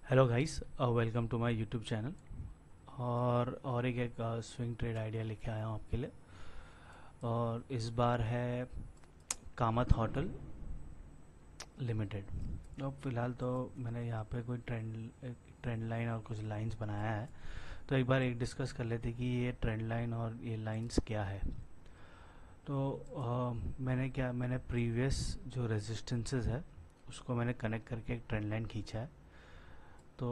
Hello guys, welcome to my YouTube channel. और एक swing trade idea लेके आया हूँ आपके लिए। और इस बार है कामत होटल लिमिटेड। तो फिलहाल तो मैंने यहाँ पे कोई ट्रेंड लाइन और कुछ लाइंस बनाया है। तो एक बार एक डिस्कस कर लेते कि ये ट्रेंड लाइन और ये लाइंस क्या है। तो मैंने प्रीवियस जो रेजिस्टेंसेस है उसको मैंने कनेक्ट करके एक ट्रेंड लाइन खींचा है। तो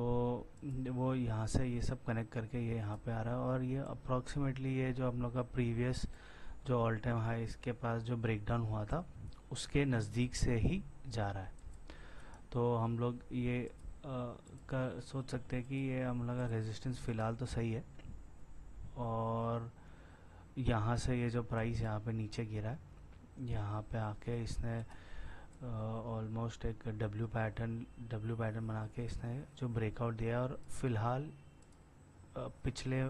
वो यहाँ से ये सब कनेक्ट करके ये यहाँ पे आ रहा है, और ये अप्रॉक्सीमेटली ये जो हम लोग का प्रीवियस जो ऑल टाइम हाई इसके पास जो ब्रेकडाउन हुआ था उसके नज़दीक से ही जा रहा है। तो हम लोग ये सोच सकते हैं कि ये हम लोग का रेजिस्टेंस फ़िलहाल तो सही है। और यहाँ से ये जो प्राइस यहाँ पे नीचे गिरा है, यहाँ पे आके इसने ऑलमोस्ट एक डब्ल्यू पैटर्न बना के इसने जो ब्रेकआउट दिया है। और फिलहाल पिछले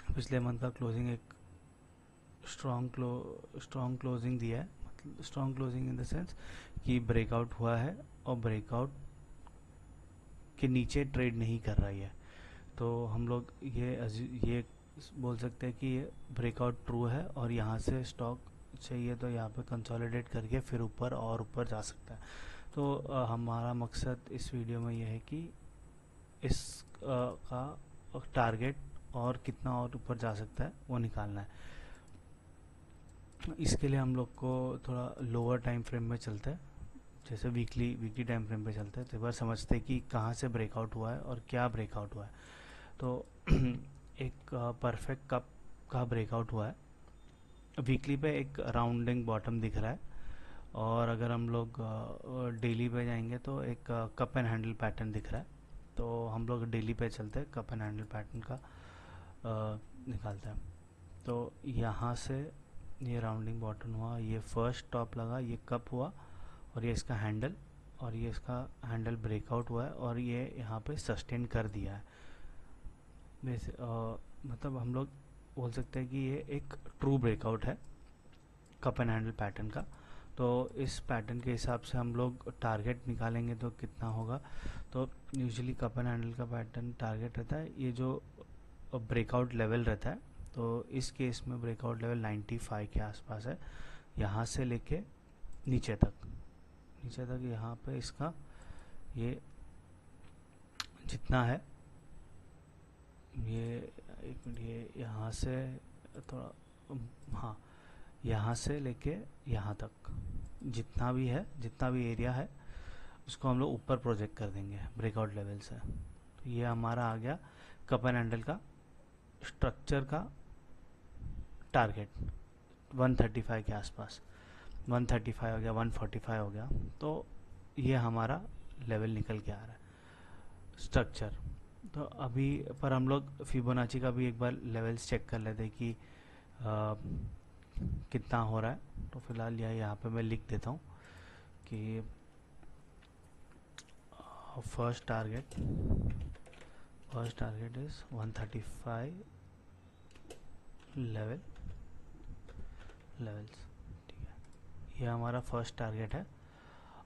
पिछले मंथ का क्लोजिंग एक स्ट्रॉन्ग क्लोजिंग दिया है। मतलब strong closing in the sense कि ब्रेकआउट हुआ है और ब्रेकआउट के नीचे ट्रेड नहीं कर रही है। तो हम लोग ये बोल सकते हैं कि ये ब्रेकआउट ट्रू है, और यहाँ से स्टॉक चाहिए तो यहाँ पे कंसोलिडेट करके फिर ऊपर और ऊपर जा सकता है। तो हमारा मकसद इस वीडियो में यह है कि इस का टारगेट और कितना और ऊपर जा सकता है वो निकालना है। इसके लिए हम लोग को थोड़ा लोअर टाइम फ्रेम में चलते हैं, जैसे वीकली टाइम फ्रेम पे चलते हैं। तो एक बार समझते हैं कि कहाँ से ब्रेकआउट हुआ है और क्या ब्रेकआउट हुआ है। तो एक परफेक्ट कप का ब्रेकआउट हुआ है। वीकली पे एक राउंडिंग बॉटम दिख रहा है। और अगर हम लोग डेली पे जाएंगे तो एक कप एंड हैंडल पैटर्न दिख रहा है। तो हम लोग डेली पे चलते हैं, कप एंड हैंडल पैटर्न का निकालते हैं। तो यहाँ से ये राउंडिंग बॉटम हुआ, ये फर्स्ट टॉप लगा, ये कप हुआ, और ये इसका हैंडल, और ये इसका हैंडल ब्रेकआउट हुआ है, और ये यहाँ पे सस्टेन कर दिया है। वैसे मतलब हम लोग बोल सकते हैं कि ये एक ट्रू ब्रेकआउट है कप एंड हैंडल पैटर्न का। तो इस पैटर्न के हिसाब से हम लोग टारगेट निकालेंगे तो कितना होगा। तो यूजुअली कप एंड हैंडल का पैटर्न टारगेट रहता है ये जो ब्रेकआउट लेवल रहता है। तो इस केस में ब्रेकआउट लेवल 95 के आसपास है, यहाँ से लेके नीचे तक यहाँ पे इसका ये जितना है, ये एक मिनट, ये यहाँ से थोड़ा, हाँ, यहाँ से लेके यहाँ तक जितना भी एरिया है उसको हम लोग ऊपर प्रोजेक्ट कर देंगे ब्रेकआउट लेवल से। तो ये हमारा आ गया कप एंड हैंडल का स्ट्रक्चर का टारगेट 135 के आसपास। 135 हो गया, 145 हो गया। तो ये हमारा लेवल निकल के आ रहा है स्ट्रक्चर। तो अभी पर हम लोग फिबोनाची का भी एक बार लेवल्स चेक कर लेते हैं कि कितना हो रहा है। तो फिलहाल यहाँ पे मैं लिख देता हूँ कि फर्स्ट टारगेट इज 135 लेवल्स। ठीक है, ये हमारा फर्स्ट टारगेट है।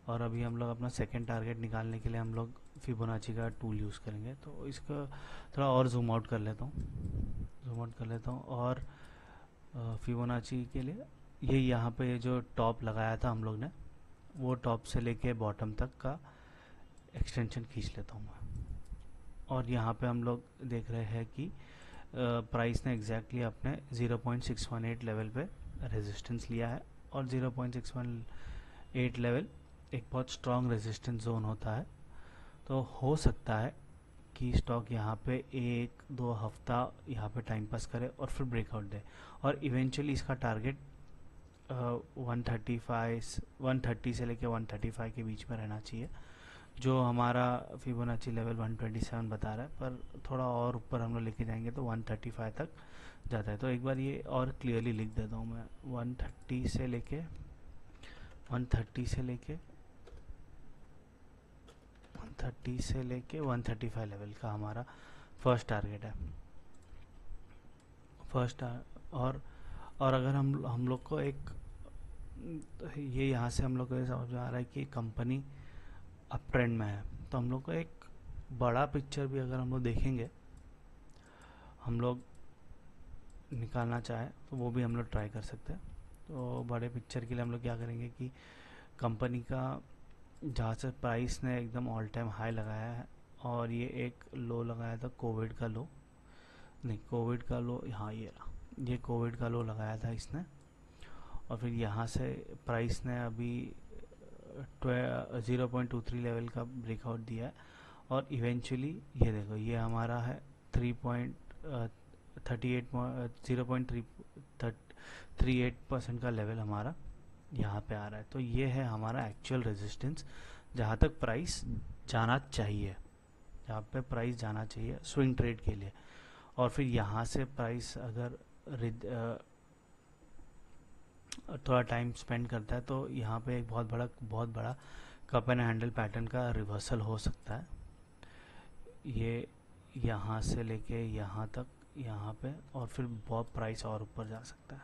और अभी हम लोग अपना सेकंड टारगेट निकालने के लिए हम लोग फिबोनाची का टूल यूज़ करेंगे। तो इसको थोड़ा और जूम आउट कर लेता हूँ। और फिबोनाची के लिए ये यहाँ पे ये जो टॉप लगाया था हम लोग ने, वो टॉप से लेके बॉटम तक का एक्सटेंशन खींच लेता हूँ मैं। और यहाँ पे हम लोग देख रहे हैं कि प्राइस ने एग्जैक्टली अपने 0.618 लेवल पे रेजिस्टेंस लिया है। और 0.618 लेवल एक बहुत स्ट्रॉन्ग रेजिस्टेंस जोन होता है। तो हो सकता है कि स्टॉक यहाँ पे 1-2 हफ्ता यहाँ पे टाइम पास करे और फिर ब्रेकआउट दे, और इवेंचुअली इसका टारगेट 130 से लेके 135 के बीच में रहना चाहिए, जो हमारा फिबोनाची लेवल 127 बता रहा है। पर थोड़ा और ऊपर हम लोग लेके जाएंगे तो 135 तक जाता है। तो एक बार ये और क्लियरली लिख देता हूँ मैं, 130 से लेके 135 लेवल का हमारा फर्स्ट टारगेट है। और अगर हम लोग को एक ये यहाँ से हम लोग को समझ में आ रहा है कि कंपनी अप ट्रेंड में है। तो हम लोग को एक बड़ा पिक्चर भी अगर हम लोग देखेंगे, हम लोग निकालना चाहे तो वो भी हम लोग ट्राई कर सकते हैं। तो बड़े पिक्चर के लिए हम लोग क्या करेंगे कि कंपनी का जहाँ से प्राइस ने एकदम ऑल टाइम हाई लगाया है और ये एक लो लगाया था कोविड का लो, नहीं कोविड का लो, हाँ ये कोविड का लो लगाया था इसने। और फिर यहाँ से प्राइस ने अभी 0.23 लेवल का ब्रेकआउट दिया है और इवेंचुअली ये देखो ये हमारा है 0.38% का लेवल हमारा यहाँ पे आ रहा है। तो ये है हमारा एक्चुअल रेजिस्टेंस जहाँ तक प्राइस जाना चाहिए, जहाँ पे प्राइस जाना चाहिए स्विंग ट्रेड के लिए। और फिर यहाँ से प्राइस अगर थोड़ा टाइम स्पेंड करता है तो यहाँ पे एक बहुत बड़ा कप एंड हैंडल पैटर्न का रिवर्सल हो सकता है। ये यहाँ से लेके यहाँ तक, यहाँ पे, और फिर बहुत प्राइस और ऊपर जा सकता है।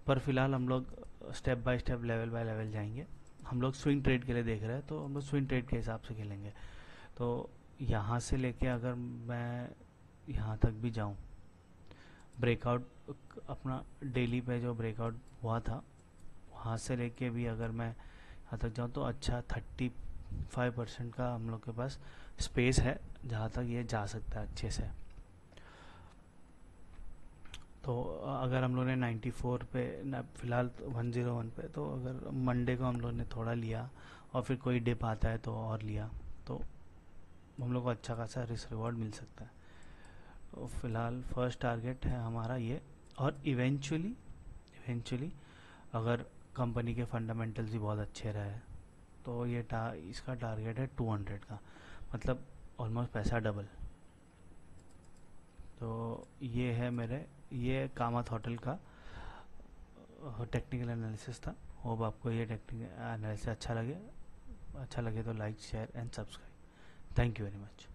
पर फिलहाल हम लोग step by step level by level जाएंगे। हम लोग स्विंग ट्रेड के लिए देख रहे हैं तो हम लोग स्विंग ट्रेड के हिसाब से खेलेंगे। तो यहाँ से लेके अगर मैं यहाँ तक भी जाऊँ, ब्रेकआउट अपना डेली पे जो ब्रेकआउट हुआ था वहाँ से लेके भी अगर मैं यहाँ तक जाऊँ तो अच्छा 35% का हम लोग के पास स्पेस है जहाँ तक ये जा सकता है अच्छे से। तो अगर हम लोग ने 94 पे फ़िलहाल 101 पे, तो अगर मंडे को हम लोग ने थोड़ा लिया और फिर कोई डिप आता है तो और लिया तो हम लोग को अच्छा खासा रिस्क रिवॉर्ड मिल सकता है। तो फ़िलहाल फर्स्ट टारगेट है हमारा ये। और इवेंचुअली अगर कंपनी के फंडामेंटल्स भी बहुत अच्छे रहे तो ये इसका टारगेट है 200 का, मतलब ऑलमोस्ट पैसा डबल। तो ये है ये कामत होटल का टेक्निकल एनालिसिस था। होप आपको ये टेक्निकल एनालिसिस अच्छा लगे तो like share and subscribe. Thank you very much.